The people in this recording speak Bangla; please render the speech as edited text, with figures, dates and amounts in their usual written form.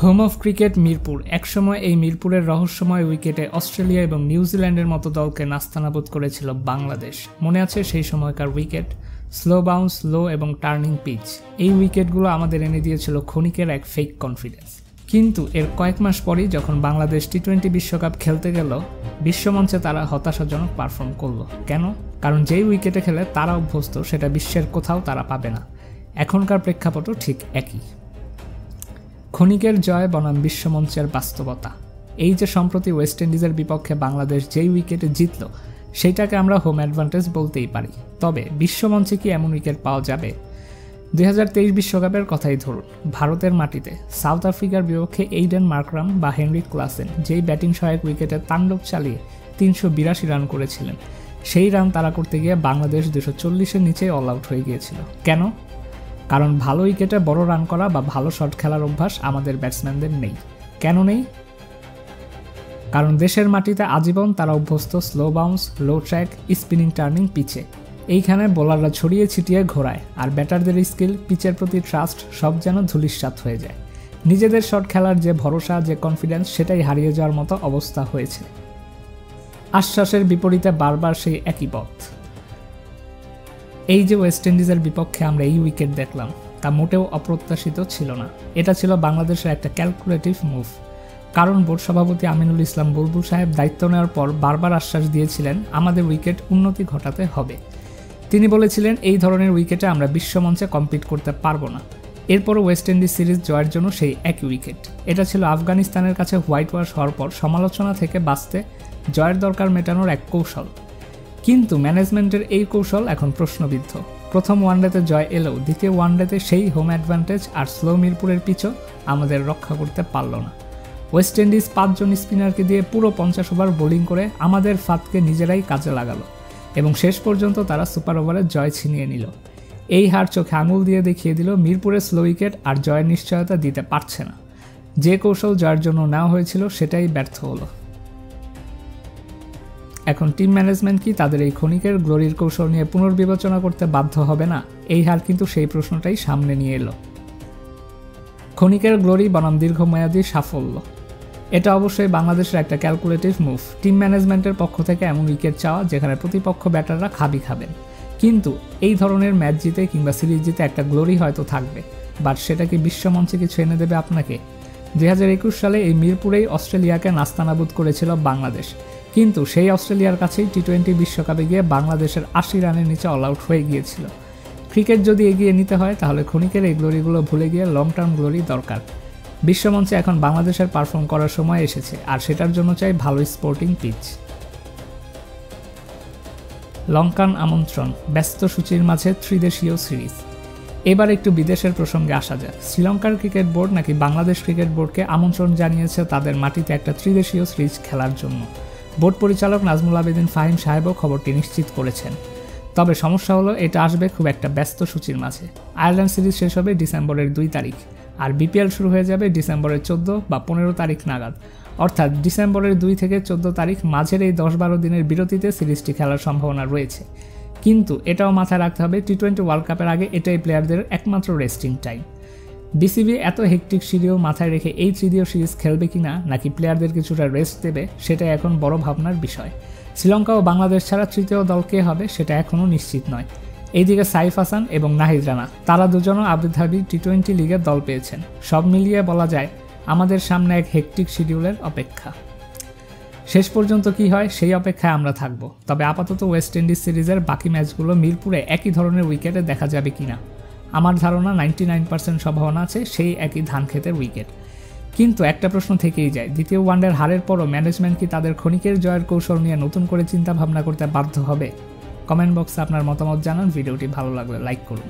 Home of cricket Mirpur. একসময় এই মিরপুরের রহস্যময় উইকেটে অস্ট্রেলিয়া এবং নিউজিল্যান্ডের মতো দলকে নাস্তানাবুদ করেছিল বাংলাদেশ। মনে আছে সেই সময়কার উইকেট, স্লো বাউন্স, লো এবং টার্নিং পিচ। এই উইকেটগুলো আমাদের এনে দিয়েছিল ক্ষণিকের এক ফেক কনফিডেন্স। কিন্তু এর কয়েক মাস পরেই যখন বাংলাদেশ টি-20 বিশ্বকাপ খেলতে গেল, বিশ্বমঞ্চে তারা হতাশাজনক পারফর্ম করলো। কেন? কারণ যেই উইকেটে খেলে তারা অভ্যস্ত, সেটা বিশ্বের কোথাও তারা পাবে না। এখনকার প্রেক্ষাপটও ঠিক একই। ক্ষণিকের জয় বনাম বিশ্বমঞ্চের বাস্তবতা। এই যে সম্প্রতি ওয়েস্ট ইন্ডিজের বিপক্ষে বাংলাদেশ যেই উইকেটে জিতল, সেইটাকে আমরা হোম অ্যাডভান্টেজ বলতেই পারি। তবে বিশ্বমঞ্চে কি এমন উইকেট পাওয়া যাবে? 2023 বিশ্বকাপের কথাই ধরুন, ভারতের মাটিতে সাউথ আফ্রিকার বিপক্ষে এইডেন মার্করাম বা হেনরিক ক্লাসেন যেই ব্যাটিং সহায়ক উইকেটে তাণ্ডব চালিয়ে 382 রান করেছিলেন, সেই রান তারা করতে গিয়ে বাংলাদেশ 240-এর নিচে অল আউট হয়ে গিয়েছিল। কেন? কারণ ভালো উইকেটে বড় রান করা বা ভালো শট খেলার অভ্যাস আমাদের ব্যাটসম্যানদের নেই। কেন নেই? কারণ দেশের মাটিতে আজীবন তারা অভ্যস্ত স্লো বাউন্স, লো ট্র্যাক, স্পিনিং টার্নিং পিচে। এইখানে বোলাররা ছড়িয়ে ছিটিয়ে ঘোরায়, আর ব্যাটারদের স্কিল, পিচের প্রতি ট্রাস্ট সব যেন ধূলিসাৎ হয়ে যায়। নিজেদের শট খেলার যে ভরসা, যে কনফিডেন্স, সেটাই হারিয়ে যাওয়ার মতো অবস্থা হয়েছে। আশ্বাসের বিপরীতে বারবার সেই একই পথ। এই যে ওয়েস্ট ইন্ডিজের বিপক্ষে আমরা এই উইকেট দেখলাম, তা মোটেও অপ্রত্যাশিত ছিল না। এটা ছিল বাংলাদেশের একটা ক্যালকুলেটিভ মুভ। কারণ বোর্ড সভাপতি আমিনুল ইসলাম বুলবুল সাহেব দায়িত্ব নেওয়ার পর বারবার আশ্বাস দিয়েছিলেন আমাদের উইকেট উন্নতি ঘটাতে হবে। তিনি বলেছিলেন এই ধরনের উইকেটে আমরা বিশ্বমঞ্চে কম্পিট করতে পারবো না। এরপরও ওয়েস্ট ইন্ডিজ সিরিজ জয়ের জন্য সেই একই উইকেট। এটা ছিল আফগানিস্তানের কাছে হোয়াইট ওয়াশ হওয়ার পর সমালোচনা থেকে বাঁচতে জয়ের দরকার মেটানোর এক কৌশল। কিন্তু ম্যানেজমেন্টের এই কৌশল এখন প্রশ্নবিদ্ধ। প্রথম ওয়ানডেতে জয় এলেও দ্বিতীয় ওয়ানডেতে সেই হোম অ্যাডভান্টেজ আর স্লো মিরপুরের পিচও আমাদের রক্ষা করতে পারল না। ওয়েস্ট ইন্ডিজ 5 জন স্পিনারকে দিয়ে পুরো 50 ওভার বোলিং করে আমাদের ফাঁদকে নিজেরাই কাজে লাগালো এবং শেষ পর্যন্ত তারা সুপার ওভারে জয় ছিনিয়ে নিল। এই হার চোখে আঙুল দিয়ে দেখিয়ে দিল মিরপুরে স্লো উইকেট আর জয়ের নিশ্চয়তা দিতে পারছে না। যে কৌশল জয়ের জন্য নেওয়া হয়েছিল সেটাই ব্যর্থ হলো। এখন টিম ম্যানেজমেন্ট কি তাদের এই ক্ষণিকের গ্লোরির কৌশল নিয়ে পুনর্বিবেচনা করতে বাধ্য হবে না? এই হার কিন্তু সেই প্রশ্নটাই সামনে নিয়ে এলো। ক্ষণিকের গ্লোরি বনাম দীর্ঘমেয়াদী সাফল্য, এটা অবশ্যই বাংলাদেশের একটা ক্যালকুলেটিভ মুভ। টিম ম্যানেজমেন্টের পক্ষ থেকে এমন উইকেট চাওয়া যেখানে প্রতিপক্ষ ব্যাটাররা খাবেন। কিন্তু এই ধরনের ম্যাচ জিতে কিংবা সিরিজ জিতে একটা গ্লোরি হয়তো থাকবে, বাট সেটা কি বিশ্বমঞ্চে কিছু এনে দেবে আপনাকে? 2021 সালে এই মিরপুরেই অস্ট্রেলিয়াকে নাস্তানাবুদ করেছিল বাংলাদেশ। কিন্তু সেই অস্ট্রেলিয়ার কাছেই টি-20 বিশ্বকাপে গিয়ে বাংলাদেশের 80 রানের নিচে অল আউট হয়ে গিয়েছিল। ক্রিকেট যদি এগিয়ে নিতে হয় তাহলে ক্ষণিকের এই গ্লোরিগুলো ভুলে গিয়ে লং টার্ম গ্লোরি দরকার। বিশ্বমঞ্চে এখন বাংলাদেশের পারফর্ম করার সময় এসেছে, আর সেটার জন্য চাই ভালো স্পোর্টিং পিচ। লঙ্কান আমন্ত্রণ, ব্যস্ত সূচির মাঝে ত্রিদেশীয় সিরিজ। এবার একটু বিদেশের প্রসঙ্গে আসা যাক। শ্রীলঙ্কার ক্রিকেট বোর্ড নাকি বাংলাদেশ ক্রিকেট বোর্ডকে আমন্ত্রণ জানিয়েছে তাদের মাটিতে একটা ত্রিদেশীয় সিরিজ খেলার জন্য। বোর্ড পরিচালক নাজমুল আবেদিন ফাহিম সাহেবও খবরটি নিশ্চিত করেছেন। তবে সমস্যা হলো এটা আসবে খুব একটা ব্যস্ত সূচির মাঝে। আয়ারল্যান্ড সিরিজ শেষ হবে ডিসেম্বরের 2 তারিখ, আর বিপিএল শুরু হয়ে যাবে ডিসেম্বরের 14 বা 15 তারিখ নাগাদ। অর্থাৎ ডিসেম্বরের 2 থেকে 14 তারিখ মাঝের এই 10-12 দিনের বিরতিতে সিরিজটি খেলার সম্ভাবনা রয়েছে। কিন্তু এটাও মাথায় রাখতে হবে টি-20 ওয়ার্ল্ড কাপের আগে এটাই প্লেয়ারদের একমাত্র রেস্টিং টাইম। বিসিবি এত হেকটিক শিডিউল মাথায় রেখে এই তৃতীয় সিরিজ খেলবে কিনা, নাকি প্লেয়ারদের কিছুটা রেস্ট দেবে, সেটা এখন বড় ভাবনার বিষয়। শ্রীলঙ্কা ও বাংলাদেশ ছাড়া তৃতীয় দল কে হবে সেটা এখনও নিশ্চিত নয়। এইদিকে সাইফ হাসান এবং নাহিদ রানা, তারা দুজনও আবুধাবি টি-20 লিগের দল পেয়েছেন। সব মিলিয়ে বলা যায় আমাদের সামনে এক হেকটিক শিডিউলের অপেক্ষা। শেষ পর্যন্ত কি হয় সেই অপেক্ষায় আমরা থাকব। তবে আপাতত ওয়েস্ট ইন্ডিজ সিরিজের বাকি ম্যাচগুলো মিরপুরে একই ধরনের উইকেটে দেখা যাবে কিনা, আমার ধারণা 99% সম্ভাবনা আছে সেই একই ধান ক্ষেতের উইকেট। কিন্তু একটা প্রশ্ন থেকেই যায়, দ্বিতীয় ওয়ানডের হারের পরও ম্যানেজমেন্ট কি তাদের ক্ষণিকের জয়ের কৌশল নিয়ে নতুন করে চিন্তা ভাবনা করতে বাধ্য হবে? কমেন্ট বক্সে আপনার মতামত জানান। ভিডিওটি ভালো লাগলে লাইক করুন।